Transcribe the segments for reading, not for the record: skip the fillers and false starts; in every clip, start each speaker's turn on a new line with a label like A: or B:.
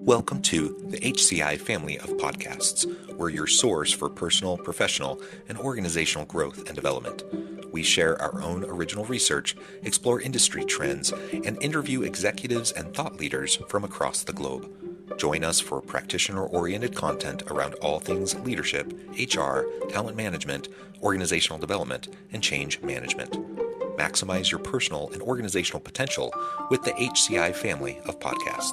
A: Welcome to the HCI family of podcasts. We're your source for personal, professional, and organizational growth and development. We share our own original research, explore industry trends, and interview executives and thought leaders from across the globe. Join us for practitioner-oriented content around all things leadership, HR, talent management, organizational development, and change management. Maximize your personal and organizational potential with the HCI family of podcasts.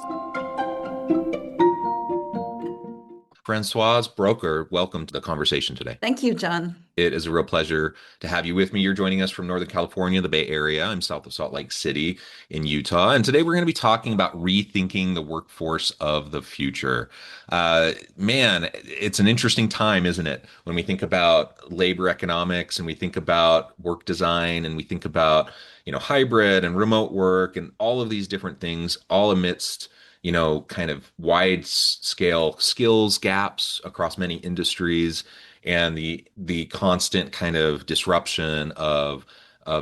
A: Francoise Brougher, welcome to the conversation today.
B: Thank you, John.
A: It is a real pleasure to have you with me. You're joining us from Northern California, the Bay Area. I'm south of Salt Lake City in Utah. And today we're going to be talking about rethinking the workforce of the future. Man, it's an interesting time, isn't it? When we think about labor economics and we think about work design and we think about, hybrid and remote work and all of these different things, all amidst kind of wide scale skills gaps across many industries and the constant kind of disruption of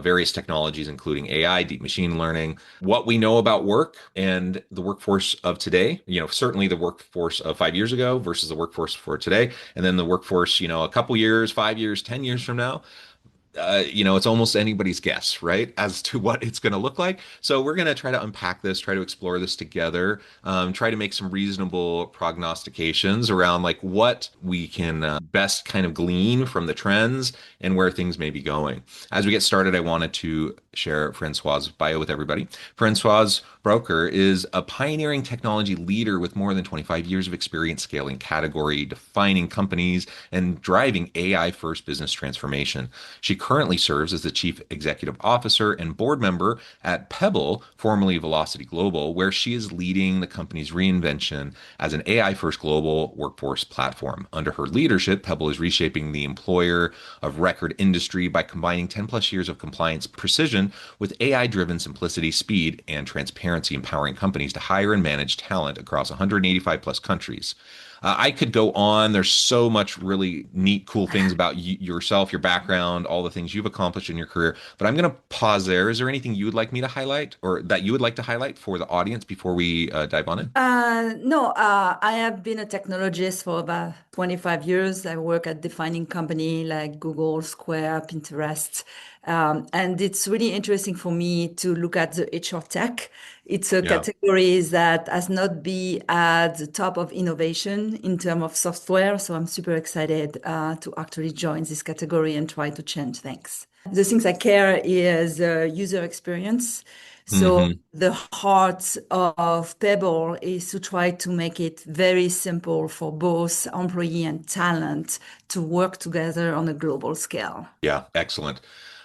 A: various technologies, including AI, deep machine learning, what we know about work and the workforce of today, certainly the workforce of 5 years ago versus the workforce for today, and then the workforce, a couple years, 5 years, 10 years from now. It's almost anybody's guess, right, as to what it's going to look like. So we're going to try to unpack this, try to explore this together, try to make some reasonable prognostications around like what we can best kind of glean from the trends and where things may be going. As we get started, I wanted to share Francoise's bio with everybody. Francoise Brougher is a pioneering technology leader with more than 25 years of experience scaling category, defining companies, and driving AI-first business transformation. She currently serves as the Chief Executive Officer and board member at Pebble, formerly Velocity Global, where she is leading the company's reinvention as an AI-first global workforce platform. Under her leadership, Pebble is reshaping the employer of record industry by combining 10 plus years of compliance precision with AI-driven simplicity, speed, and transparency, empowering companies to hire and manage talent across 185 plus countries. I could go on. There's so much really neat, cool things about yourself, your background, all the things you've accomplished in your career. But I'm going to pause there. Is there anything you would like me to highlight or that you would like to highlight for the audience before we dive on in?
B: No, I have been a technologist for about 25 years. I work at defining company like Google, Square, Pinterest. And it's really interesting for me to look at the HR tech. It's a category that has not been at the top of innovation in terms of software. So I'm super excited to actually join this category and try to change things. The things I care is user experience. So the heart of Pebble is to try to make it very simple for both employee and talent to work together on a global scale.
A: Yeah, excellent.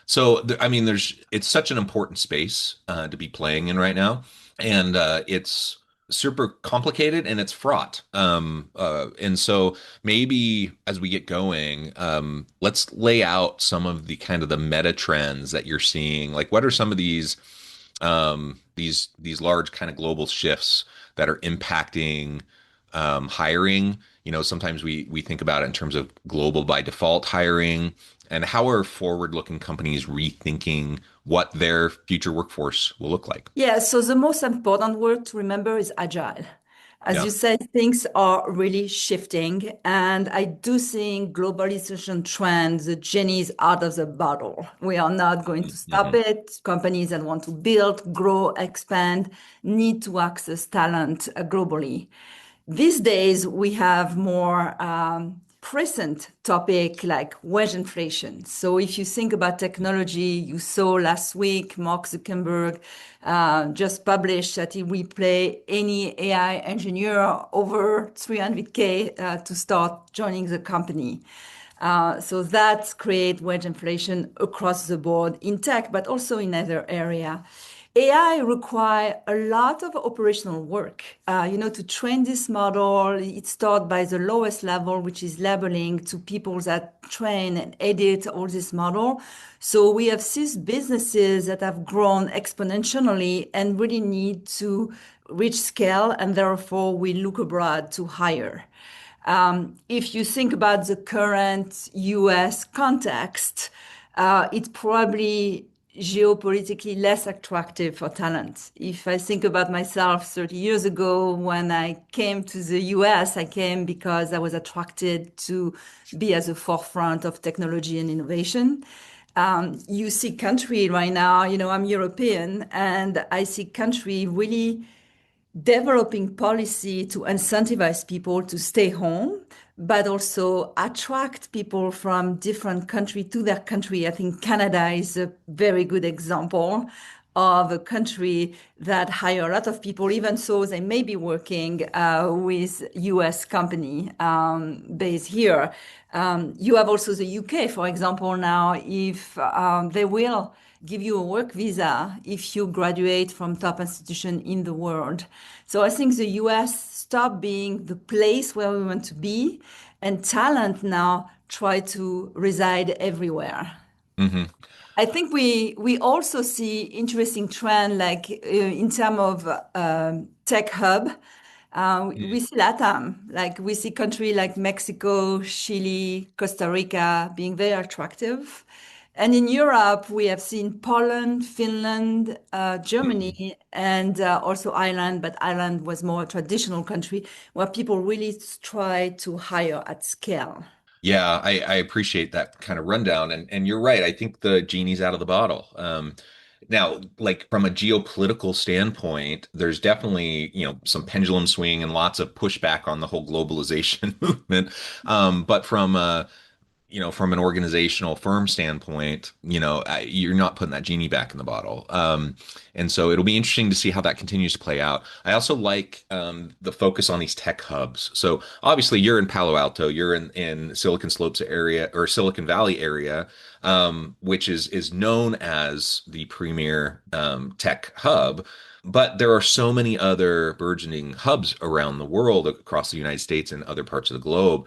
A: So, it's such an important space to be playing in right now, and it's super complicated and it's fraught. And so maybe as we get going, let's lay out some of the kind of the meta trends that you're seeing. Like, what are some of these large kind of global shifts that are impacting hiring? Sometimes we think about it in terms of global by default hiring, and how are forward-looking companies rethinking what their future workforce will look like?
B: Yeah, so the most important word to remember is agile. As you said, things are really shifting, and I do think globalization trends, the genie is out of the bottle. We are not going to stop it. Companies that want to build, grow, expand need to access talent globally. These days, we have more present topic like wage inflation. So if you think about technology, you saw last week Mark Zuckerberg just published that he will pay any AI engineer over 300K to start joining the company. So that creates wage inflation across the board in tech, but also in other areas. AI require a lot of operational work. To train this model, it starts by the lowest level, which is labeling to people that train and edit all this model. So we have these businesses that have grown exponentially and really need to reach scale, and therefore we look abroad to hire. If you think about the current US context, it probably geopolitically less attractive for talent. If I think about myself 30 years ago, when I came to the US, I came because I was attracted to be at the forefront of technology and innovation. You see country right now, I'm European, and I see country really developing policy to incentivize people to stay home, but also attract people from different country to their country. I think Canada is a very good example of a country that hire a lot of people, even so they may be working with US company based here. You have also the UK, for example, now, if they will give you a work visa if you graduate from top institution in the world. So I think the US stopped being the place where we want to be, and talent now try to reside everywhere.
A: Hmm.
B: I think we also see interesting trend like in terms of tech hub. We see LATAM, like we see country like Mexico, Chile, Costa Rica being very attractive. And in Europe, we have seen Poland, Finland, Germany, and also Ireland, but Ireland was more a traditional country where people really try to hire at scale.
A: Yeah, I appreciate that kind of rundown, and you're right. I think the genie's out of the bottle. Now, like from a geopolitical standpoint, there's definitely, some pendulum swing and lots of pushback on the whole globalization movement. But from an organizational firm standpoint, you're not putting that genie back in the bottle. And so it'll be interesting to see how that continues to play out. I also like the focus on these tech hubs. So obviously you're in Palo Alto, you're in Silicon Slopes area or Silicon Valley area, which is known as the premier tech hub. But there are so many other burgeoning hubs around the world, across the United States and other parts of the globe.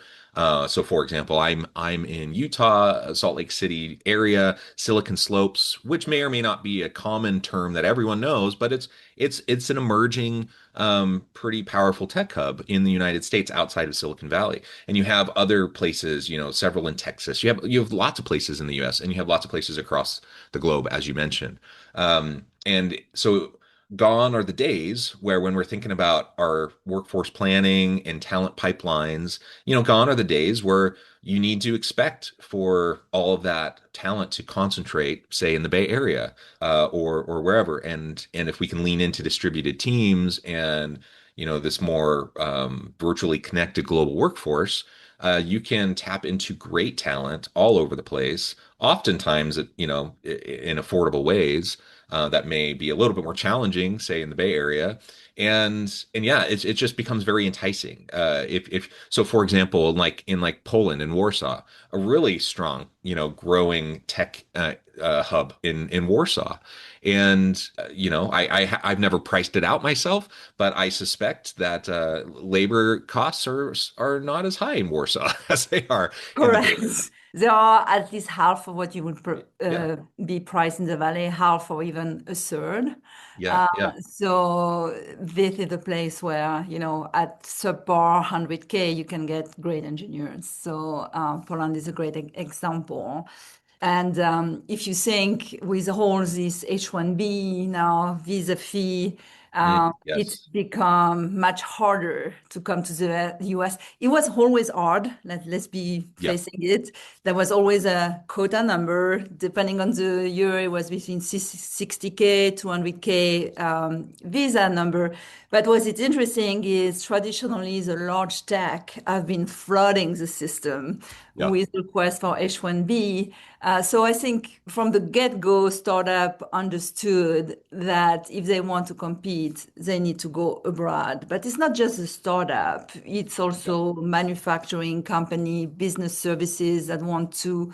A: So, for example, I'm in Utah, Salt Lake City area, Silicon Slopes, which may or may not be a common term that everyone knows, but it's an emerging, pretty powerful tech hub in the United States outside of Silicon Valley. And you have other places, several in Texas. You have lots of places in the U.S. and you have lots of places across the globe, as you mentioned. And so gone are the days where when we're thinking about our workforce planning and talent pipelines, gone are the days where you need to expect for all of that talent to concentrate, say, in the Bay Area, or wherever. And if we can lean into distributed teams and this more virtually connected global workforce, you can tap into great talent all over the place, oftentimes, in affordable ways that may be a little bit more challenging, say in the Bay Area, and yeah, it just becomes very enticing. If so, for example, like Poland and Warsaw, a really strong, growing tech hub in Warsaw, and I've never priced it out myself, but I suspect that labor costs are not as high in Warsaw as they are in the Bay Area.
B: Correct. They are at least half of what you would
A: Yeah,
B: be priced in the valley, half or even a third.
A: yeah, yeah.
B: So this is the place where, at subpar 100K, you can get great engineers. So Poland is a great example. And if you think with all this H-1B now, visa fee, it's
A: Yes.
B: become much harder to come to the US. It was always hard. Let's be
A: Yeah.
B: facing it. There was always a quota number. Depending on the year, it was between 60K, 200K visa number. But what's interesting is traditionally the large tech have been flooding the system
A: Yeah.
B: with requests for H-1B. So I think from the get-go, startup understood that if they want to compete, they need to go abroad. But it's not just a startup; it's
A: Yeah.
B: also manufacturing company, business services that want to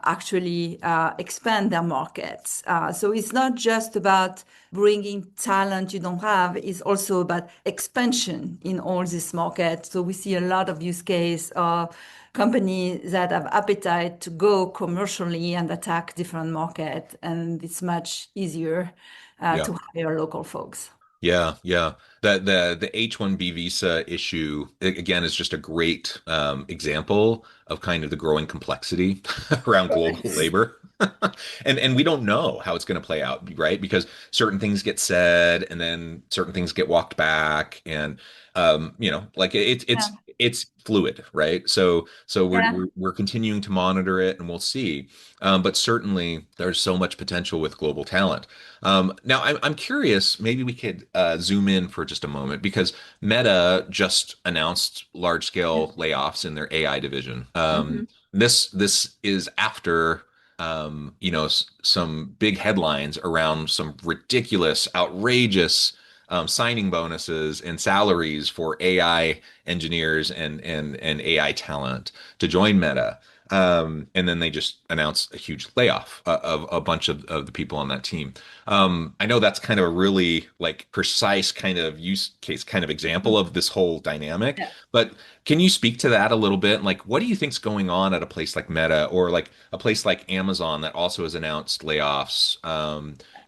B: actually expand their markets. So it's not just about bringing talent you don't have, it's also about expansion in all this market. So we see a lot of use case of companies that have appetite to go commercially and attack different market, and it's much easier
A: Yeah.
B: to hire local folks.
A: Yeah, yeah. The H-1B visa issue again is just a great example of kind of the growing complexity around global
B: Correct.
A: labor. And we don't know how it's going to play out, right? Because certain things get said and then certain things get walked back, and like
B: Yeah.
A: it's fluid, right? So
B: Yeah.
A: we're continuing to monitor it, and we'll see. But certainly there's so much potential with global talent. Now I'm curious, maybe we could zoom in for just a moment, because Meta just announced large
B: Yeah.
A: scale layoffs in their AI division.
B: Mhm.
A: This is after some big headlines around some ridiculous, outrageous signing bonuses and salaries for AI engineers and AI talent to join Meta. And then they just announced a huge layoff of a bunch of the people on that team. I know that's kind of a really like precise kind of use case kind of example of this whole dynamic,
B: Yeah.
A: but can you speak to that a little bit? Like, what do you think's going on at a place like Meta or like a place like Amazon that also has announced layoffs?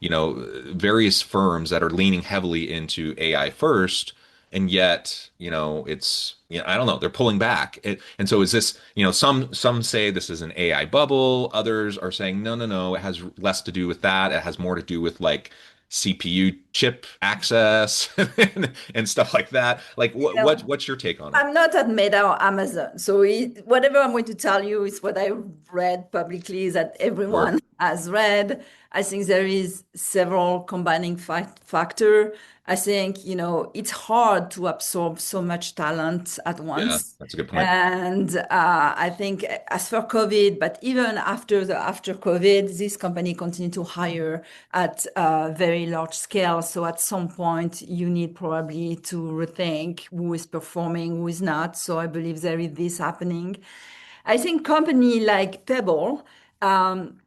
A: Various firms that are leaning heavily into AI first, and yet, I don't know, they're pulling back. And so is this, some say this is an AI bubble, others are saying no, no, no, it has less to do with that. It has more to do with like CPU chip access and stuff like that. Like
B: You know,
A: what's your take on it?
B: I'm not at Meta or Amazon, so whatever I'm going to tell you is what I read publicly that
A: Sure.
B: everyone has read. I think there is several combining factor. I think, it's hard to absorb so much talent at
A: Yeah,
B: once.
A: that's a good point.
B: And I think as for COVID, but even after COVID, this company continue to hire at a very large scale. So at some point, you need probably to rethink who is performing, who is not. So I believe there is this happening. I think company like Pebble,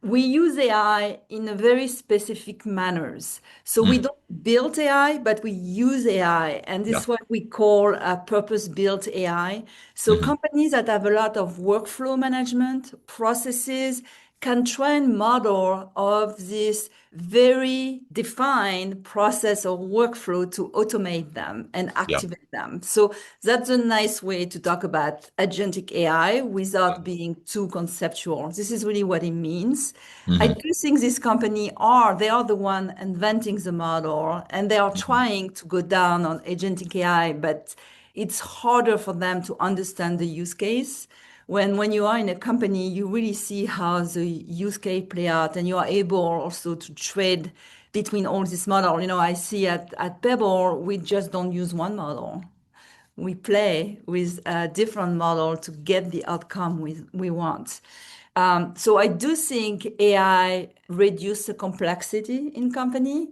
B: we use AI in a very specific manners. So we
A: Mm,
B: don't build AI, but we use AI, and this
A: yeah.
B: is what we call a purpose-built AI. So
A: Hmm.
B: companies that have a lot of workflow management processes can train model of this very defined process or workflow to automate them and
A: Yeah.
B: activate them. So that's a nice way to talk about agentic AI without being too conceptual. This is really what it means. I
A: Hmm.
B: do think this company they are the one inventing the model and they are
A: Hmm.
B: trying to go down on agentic AI, but it's harder for them to understand the use case. When you are in a company, you really see how the use case play out, and you are able also to trade between all this model. I see at Pebble, we just don't use one model. We play with a different model to get the outcome we want. So I do think AI reduce the complexity in company,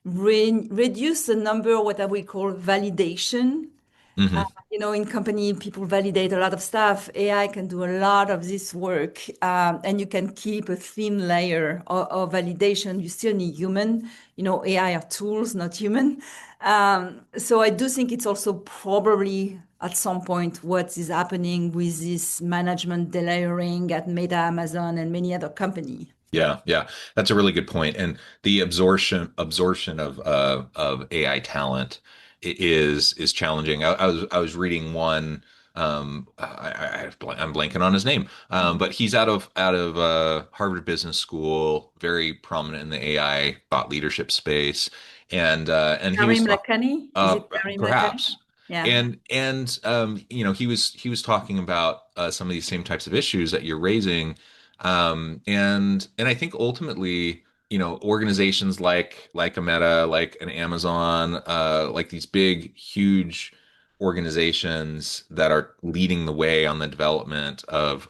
B: reduce the number what I would call validation.
A: Hmm.
B: In company, people validate a lot of stuff. AI can do a lot of this work, and you can keep a thin layer of validation. You still need human. AI are tools, not human. So I do think it's also probably at some point what is happening with this management delayering at Meta, Amazon, and many other companies.
A: Yeah, yeah, that's a really good point. And the absorption of AI talent is challenging. I was reading one. I'm blanking on his name, but he's out of Harvard Business School, very prominent in the AI thought leadership space, and he was
B: Karim
A: talking.
B: Lakhani? Is
A: Uh,
B: it Karim Lakhani?
A: Perhaps.
B: Yeah.
A: And he was talking about some of these same types of issues that you're raising, and I think ultimately, organizations like a Meta, like an Amazon, like these big, huge organizations that are leading the way on the development of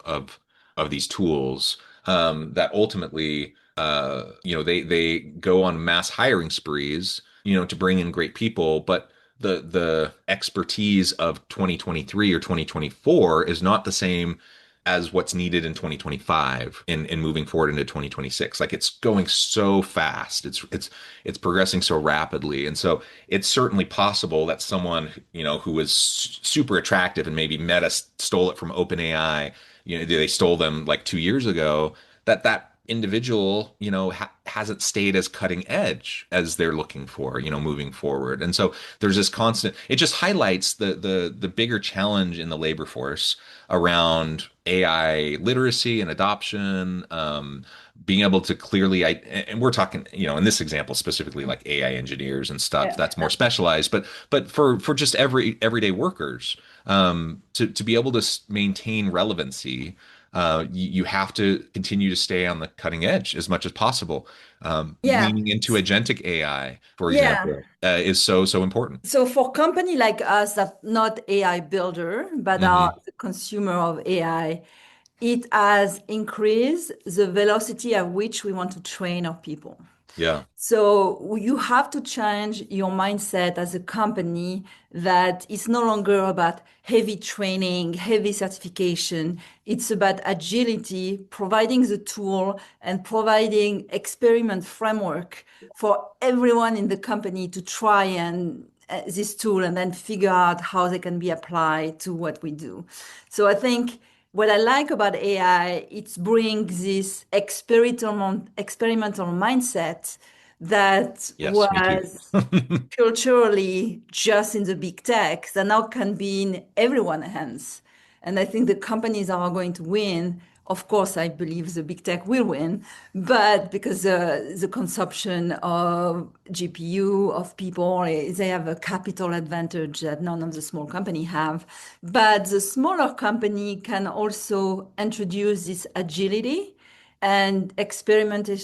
A: these tools, that ultimately, they go on mass hiring sprees, to bring in great people, but the expertise of 2023 or 2024 is not the same as what's needed in 2025 and moving forward into 2026. Like it's going so fast. It's progressing so rapidly. And so it's certainly possible that someone, who was super attractive and maybe Meta stole it from OpenAI, they stole them like 2 years ago, that individual, hasn't stayed as cutting edge as they're looking for, moving forward. And so there's this constant, it just highlights the bigger challenge in the labor force around AI literacy and adoption, being able to clearly, and we're talking, in this example specifically like AI engineers and stuff
B: Yeah.
A: that's more specialized, but for just everyday workers, to be able to maintain relevancy, you have to continue to stay on the cutting edge as much as possible.
B: Yeah.
A: Leaning into agentic AI, for
B: Yeah.
A: example, is so important.
B: So for company like us that not AI builder, but are
A: Hmm.
B: the consumer of AI, it has increased the velocity at which we want to train our people.
A: Yeah.
B: So you have to change your mindset as a company that it's no longer about heavy training, heavy certification. It's about agility, providing the tool and providing experiment framework for everyone in the company to try and this tool and then figure out how they can be applied to what we do. So I think what I like about AI, it brings this experimental mindset that
A: Yes, me too.
B: was culturally just in the big tech that now can be in everyone's hands. And I think the companies are going to win. Of course, I believe the big tech will win, but because the consumption of GPU of people, they have a capital advantage that none of the small company have. But the smaller company can also introduce this agility and experimental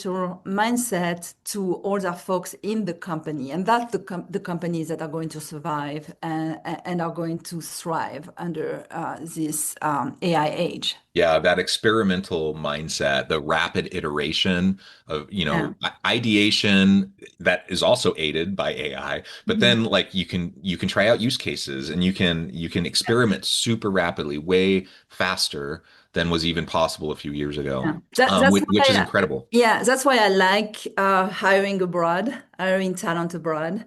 B: mindset to all the folks in the company. And that's the companies that are going to survive and are going to thrive under this AI age.
A: Yeah, that experimental mindset, the rapid iteration of,
B: Yeah.
A: ideation that is also aided by AI, but
B: Mhm.
A: then like you can try out use cases and you can experiment super rapidly, way faster than was even possible a few years ago.
B: Yeah. That's
A: Which is
B: why,
A: incredible.
B: yeah, that's why I like hiring abroad, hiring talent abroad,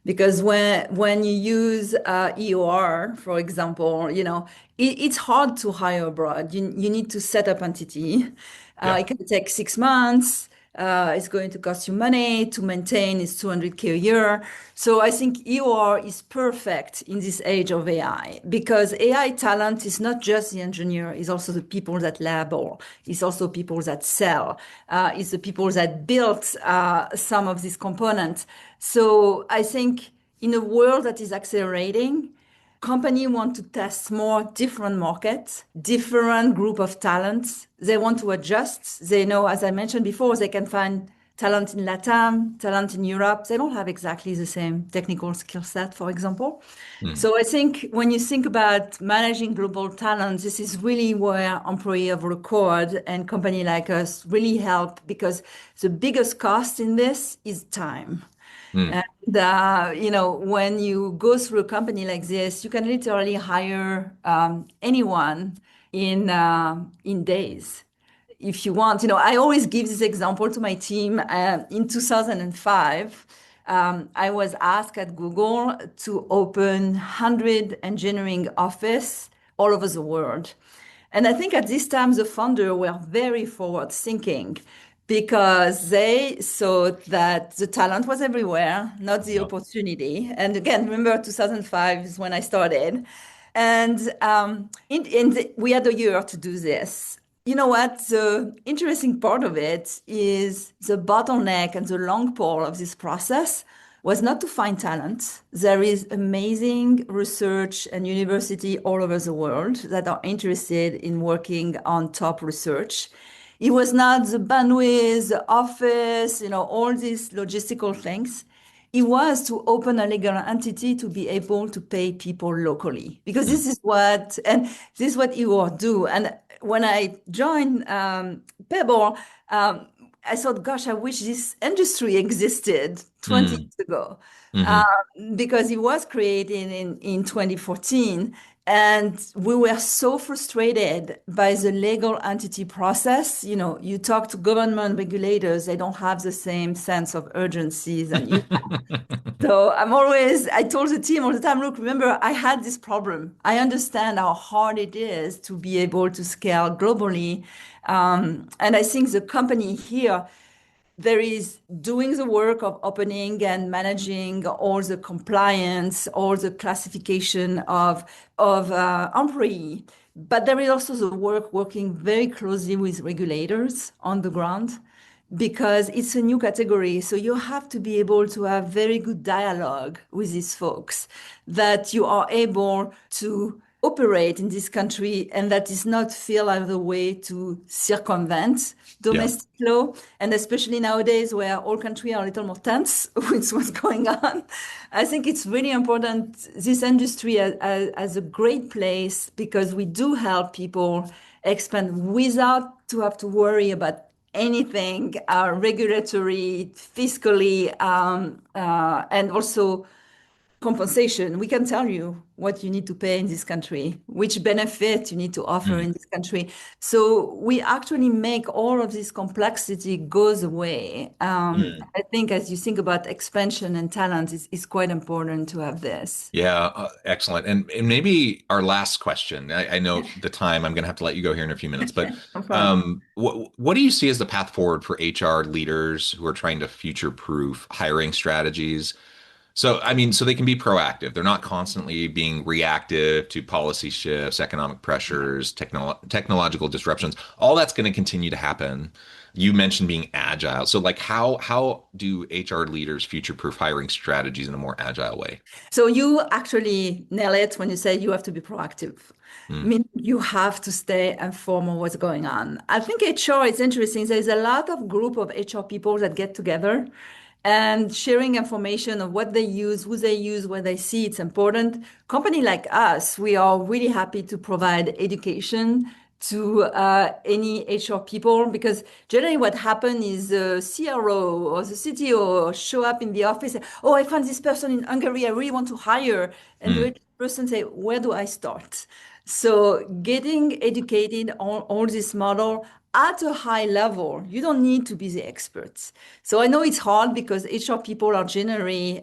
B: because when you use EOR, for example, it's hard to hire abroad. You need to set up entity.
A: Yeah.
B: It can take 6 months. It's going to cost you money to maintain. It's 200K a year. So I think EOR is perfect in this age of AI because AI talent is not just the engineer, it's also the people that labor, it's also people that sell, it's the people that built some of these components. So I think in a world that is accelerating, company want to test more different markets, different group of talents. They want to adjust. They know, as I mentioned before, they can find talent in Latam, talent in Europe. They don't have exactly the same technical skill set, for example.
A: Mm,
B: So I think when you think about managing global talent, this is really where employee of record and company like us really help because the biggest cost in this is time.
A: mm,
B: And when you go through a company like this, you can literally hire anyone in days if you want. I always give this example to my team. In 2005, I was asked at Google to open 100 engineering office all over the world. And I think at this time, the founder were very forward thinking because they thought that the talent was everywhere, not the
A: yeah.
B: opportunity. And again, remember 2005 is when I started. And we had a year to do this. You know what? The interesting part of it is the bottleneck and the long pole of this process was not to find talent. There is amazing research and university all over the world that are interested in working on top research. It was not the bandwidth, the office, all these logistical things. It was to open a legal entity to be able to pay people locally because
A: Mm,
B: this is what you will do. And when I joined Pebble, I thought, gosh, I wish this industry existed 20
A: mm,
B: years ago
A: hmm.
B: because it was created in 2014 And we were so frustrated by the legal entity process. You know, you talk to government regulators, they don't have the same sense of urgency than you. So I told the team all the time, look, remember, I had this problem. I understand how hard it is to be able to scale globally. And I think the company here, there is doing the work of opening and managing all the compliance, all the classification of employee. But there is also the work working very closely with regulators on the ground because it's a new category. So you have to be able to have very good dialogue with these folks that you are able to operate in this country and that is not feel like the way to circumvent
A: Yeah.
B: domestic law. And especially nowadays where all countries are a little more tense with what's going on. I think it's really important, this industry as a great place because we do help people expand without to have to worry about anything regulatory, fiscally, and also compensation. We can tell you what you need to pay in this country, which benefit you need to offer
A: Mm.
B: in this country. So we actually make all of this complexity goes away.
A: Mm.
B: I think as you think about expansion and talent, it's quite important to have this.
A: Yeah, excellent. And maybe our last question. I know the time. I'm going to have to let you go here in a few minutes, but
B: No problem.
A: what do you see as the path forward for HR leaders who are trying to future-proof hiring strategies? So, I mean, so they can be proactive. They're not constantly being reactive to policy shifts, economic pressures, technological disruptions. All that's going to continue to happen. You mentioned being agile. So, like, how do HR leaders future-proof hiring strategies in a more agile way?
B: So you actually nail it when you say you have to be proactive. I
A: Mm,
B: mean, you have to stay informed on what's going on. I think HR is interesting. There's a lot of group of HR people that get together and sharing information of what they use, who they use, where they see it's important. Company like us, we are really happy to provide education to any HR people because generally what happens is the CRO or the CTO show up in the office. Oh, I found this person in Hungary. I really want to hire. And the
A: mm.
B: HR person say, where do I start? So getting educated on all this model at a high level, you don't need to be the experts. So I know it's hard because HR people are generally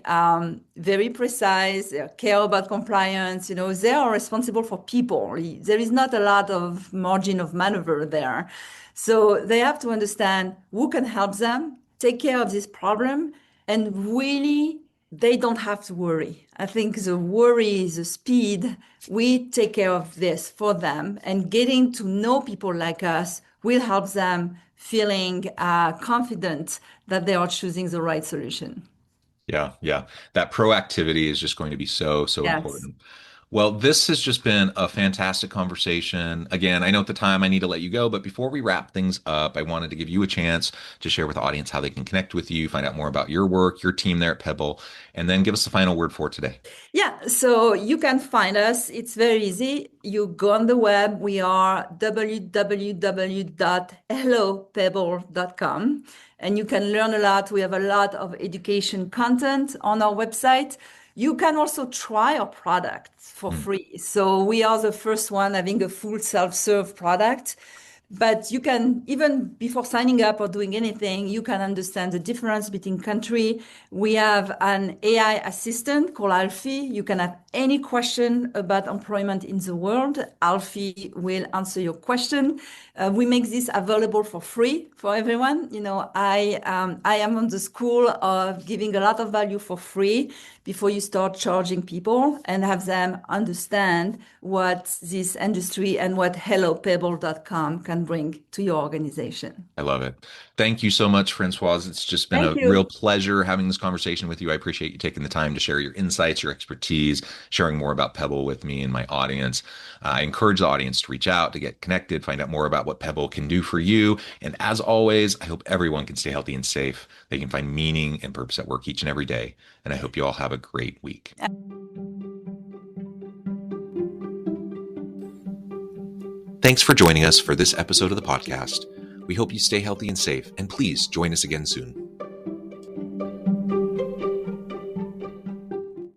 B: very precise, they care about compliance, you know, they are responsible for people. There is not a lot of margin of maneuver there. So they have to understand who can help them take care of this problem and really they don't have to worry. I think the worry is the speed. We take care of this for them and getting to know people like us will help them feeling confident that they are choosing the right solution.
A: Yeah, yeah. That proactivity is just going to be so
B: Yes.
A: important. Well, this has just been a fantastic conversation. Again, I know at the time I need to let you go, but before we wrap things up, I wanted to give you a chance to share with the audience how they can connect with you, find out more about your work, your team there at Pebble, and then give us the final word for today.
B: Yeah, so you can find us. It's very easy. You go on the web. We are www.hellopebble.com and you can learn a lot. We have a lot of education content on our website. You can also try our product for
A: Hmm.
B: free. So we are the first one having a full self-serve product. But you can, even before signing up or doing anything, you can understand the difference between country. We have an AI assistant called Alfie. You can have any question about employment in the world. Alfie will answer your question. We make this available for free for everyone. You know, I am on the school of giving a lot of value for free before you start charging people and have them understand what this industry and what hellopebble.com can bring to your organization.
A: I love it. Thank you so much, Francoise. It's just been
B: Thank
A: a real
B: you.
A: pleasure having this conversation with you. I appreciate you taking the time to share your insights, your expertise, sharing more about Pebble with me and my audience. I encourage the audience to reach out, to get connected, find out more about what Pebble can do for you. And as always, I hope everyone can stay healthy and safe. They can find meaning and purpose at work each and every day. And I hope you all have a great week. Thanks for joining us for this episode of the podcast. We hope you stay healthy and safe, and please join us again soon.